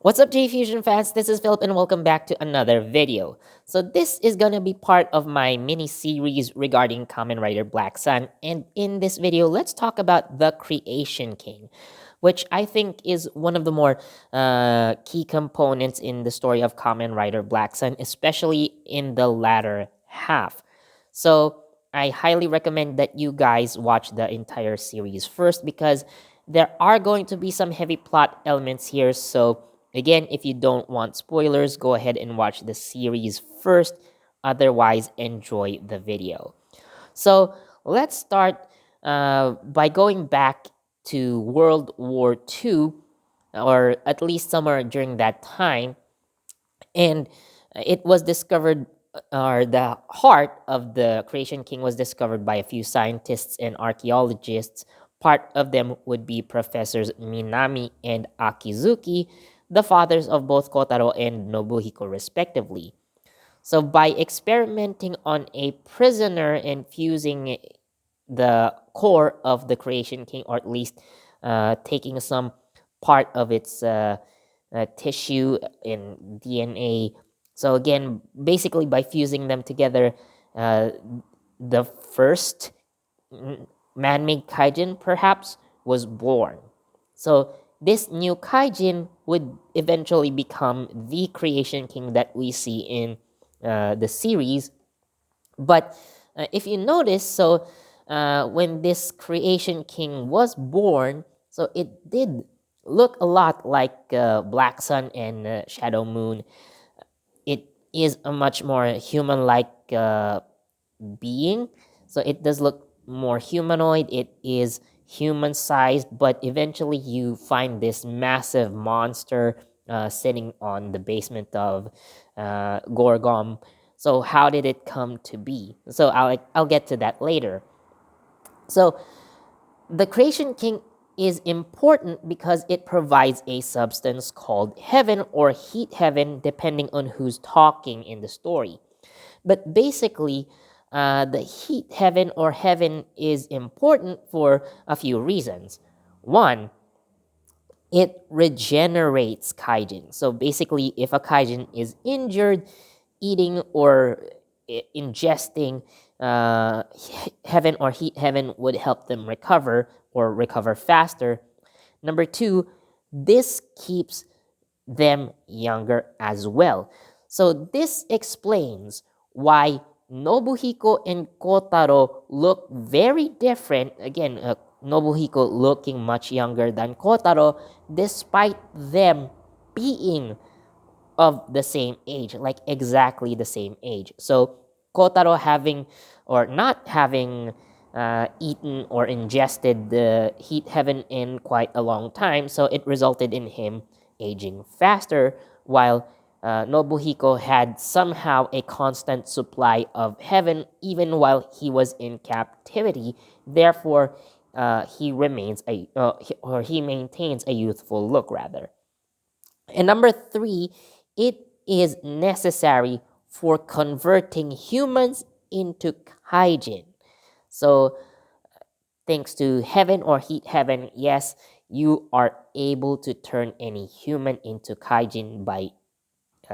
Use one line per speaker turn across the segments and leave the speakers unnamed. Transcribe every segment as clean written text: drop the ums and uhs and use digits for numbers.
What's up, JEFusion fans? This is Philip and welcome back to another video. So this is gonna be part of my mini-series regarding Kamen Rider Black Sun, and in this video, let's talk about the Creation King, which I think is one of the more key components in the story of Kamen Rider Black Sun, especially in the latter half. So I highly recommend that you guys watch the entire series first because there are going to be some heavy plot elements here. So again, if you don't want spoilers, go ahead and watch the series first. Otherwise, enjoy the video. So let's start by going back to World War II, or at least somewhere during that time. And it was discovered, or the heart of the Creation King was discovered by a few scientists and archaeologists. Part of them would be Professors Minami and Akizuki, the fathers of both Kotaro and Nobuhiko, respectively. So, by experimenting on a prisoner and fusing the core of the Creation King, or at least taking some part of its tissue and DNA. So again, basically by fusing them together, uh, the first man-made kaijin perhaps was born. So this new kaijin would eventually become the Creation King that we see in the series. But if you notice, so when this Creation King was born, so it did look a lot like Black Sun and Shadow Moon. It is a much more human-like being, so it does look more humanoid. It is human-sized, but eventually you find this massive monster sitting on the basement of Gorgom. So how did it come to be? So I'll get to that later. So the Creation King is important because it provides a substance called heaven or heat heaven, depending on who's talking in the story. But basically, the heat heaven or heaven is important for a few reasons. One, it regenerates kaijin. So basically, if a kaijin is injured, eating or ingesting heaven or heat heaven would help them recover or recover faster. Number two, this keeps them younger as well. So this explains why Nobuhiko and Kotaro look very different. Again, Nobuhiko looking much younger than Kotaro, despite them being of the same age, like exactly the same age. So Kotaro having or not having eaten or ingested the heat heaven in quite a long time, so it resulted in him aging faster, while Nobuhiko had somehow a constant supply of heaven even while he was in captivity. Therefore, he maintains a youthful look rather. And number three, it is necessary for converting humans into kaijin. So, thanks to heaven or heat heaven, yes, you are able to turn any human into kaijin by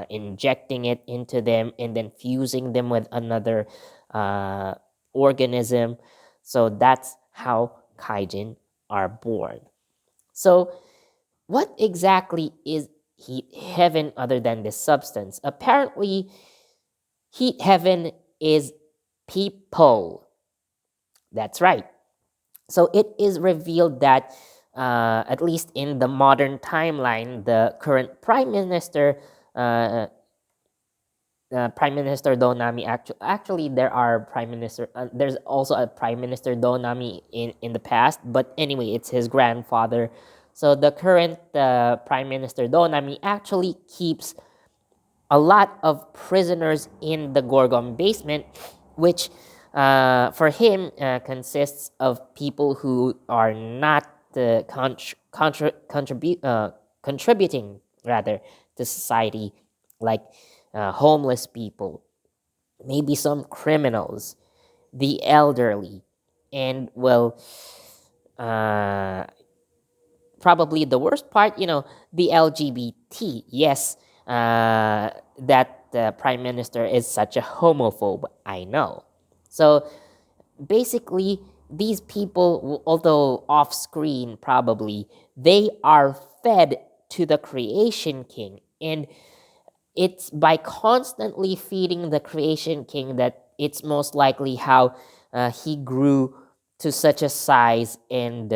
injecting it into them and then fusing them with another uh, organism. So, that's how kaijin are born. So, what exactly is heat heaven other than this substance? Apparently, heat heaven is people. That's right. So it is revealed that, at least in the modern timeline, the current prime minister, uh, Prime Minister Donami, actually there are prime minister. There's also a Prime Minister Donami in the past, but anyway, it's his grandfather. So the current Prime Minister Donami actually keeps a lot of prisoners in the Gorgon basement, which for him consists of people who are not contributing rather to society, like homeless people, maybe some criminals, the elderly, and well, uh, probably the worst part, the LGBT. Yes, that the prime minister is such a homophobe. I know. So basically, these people, although off screen, probably they are fed to the creation king, and it's by constantly feeding the creation king that it's most likely how he grew to such a size, and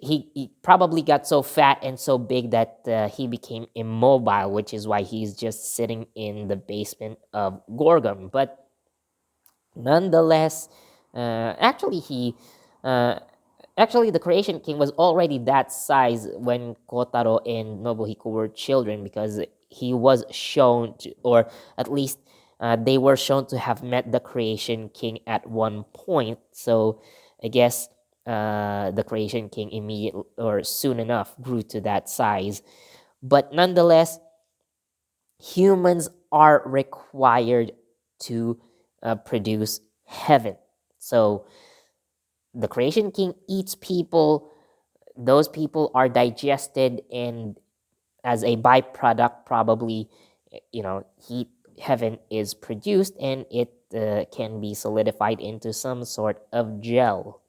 he probably got so fat and so big that he became immobile, which is why he's just sitting in the basement of Gorgon. But nonetheless, actually he uh, actually the creation king was already that size when Kotaro and Nobuhiko were children, because he was shown to, or at least they were shown to have met the creation king at one point. So I guess the creation king immediately or soon enough grew to that size. But nonetheless, humans are required to produce heaven. So the creation king eats people, those people are digested, and as a byproduct, probably, heat heaven is produced, and it can be solidified into some sort of gel.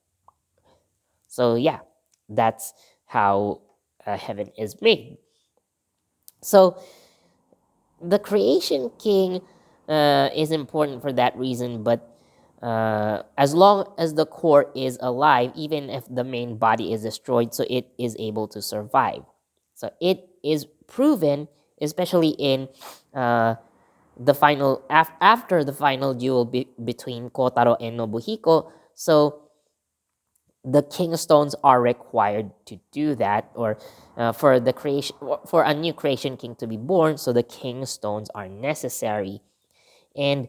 So yeah, that's how heaven is made. So the creation king is important for that reason, but as long as the core is alive, even if the main body is destroyed, so it is able to survive. So it is proven, especially in the final after the final duel between Kotaro and Nobuhiko. So the king stones are required to do that, or for the creation, for a new creation king to be born. So the king stones are necessary, and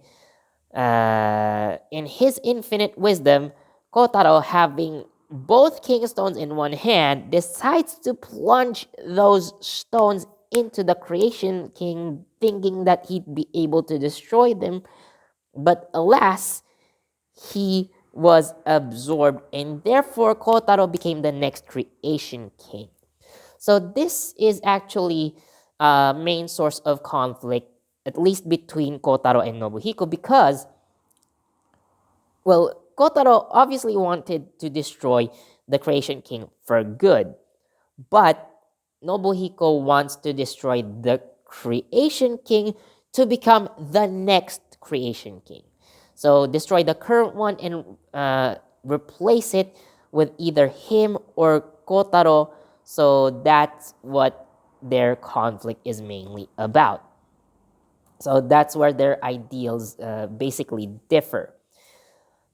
in his infinite wisdom, Kotaro, having both king stones in one hand, decides to plunge those stones into the creation king, thinking that he'd be able to destroy them. But alas, he was absorbed, and therefore Kotaro became the next creation king. So this is actually a main source of conflict, at least between Kotaro and Nobuhiko, because, well, Kotaro obviously wanted to destroy the creation king for good, but Nobuhiko wants to destroy the creation king to become the next creation king. So destroy the current one and replace it with either him or Kotaro. So that's what their conflict is mainly about. So that's where their ideals basically differ.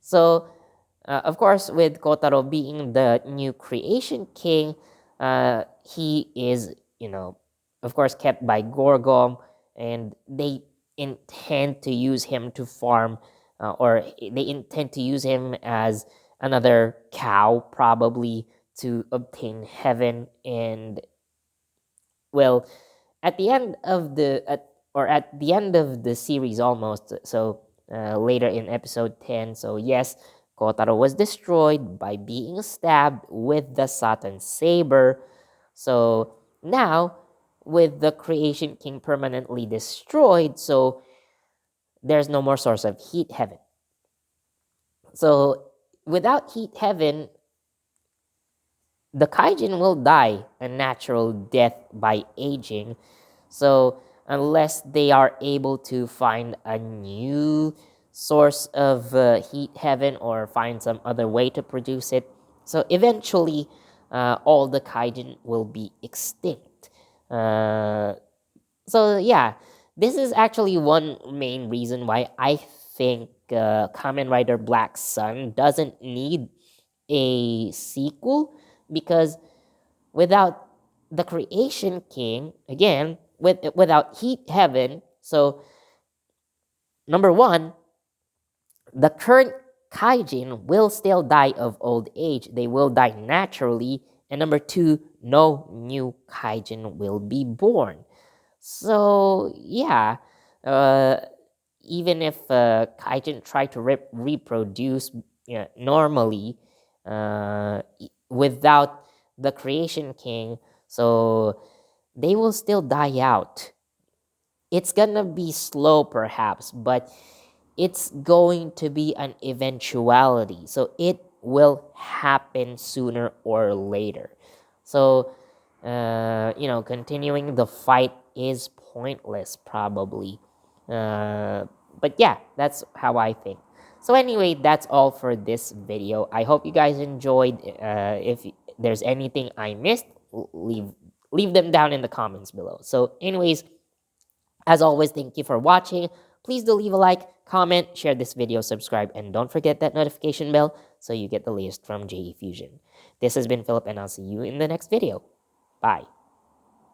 So, of course, with Kotaro being the new creation king, he is, of course, kept by Gorgom, and they intend to use him to farm, or they intend to use him as another cow, probably, to obtain heaven. And, well, at the end of at the end of the series, almost, so later in episode 10, so yes, Kotaro was destroyed by being stabbed with the Satan saber. So now, with the creation king permanently destroyed, so there's no more source of heat heaven. So without heat heaven, the kaijin will die a natural death by aging. So unless they are able to find a new source of heat heaven, or find some other way to produce it, so eventually all the kaijin will be extinct. So yeah, this is actually one main reason why I think Kamen Rider Black Sun doesn't need a sequel, because without the creation king, again, without heat heaven, so number one, the current kaijin will still die of old age, they will die naturally, and number two, no new kaijin will be born. So yeah, uh, even if kaijin try to reproduce, normally, without the creation king, so they will still die out. It's gonna be slow perhaps, but it's going to be an eventuality. So it will happen sooner or later. So, continuing the fight is pointless probably. But yeah, that's how I think. So anyway, that's all for this video. I hope you guys enjoyed. If there's anything I missed, leave them down in the comments below. So anyways, as always, thank you for watching. Please do leave a like, comment, share this video, subscribe, and don't forget that notification bell so you get the latest from JEFusion. This has been Philip, and I'll see you in the next video. Bye.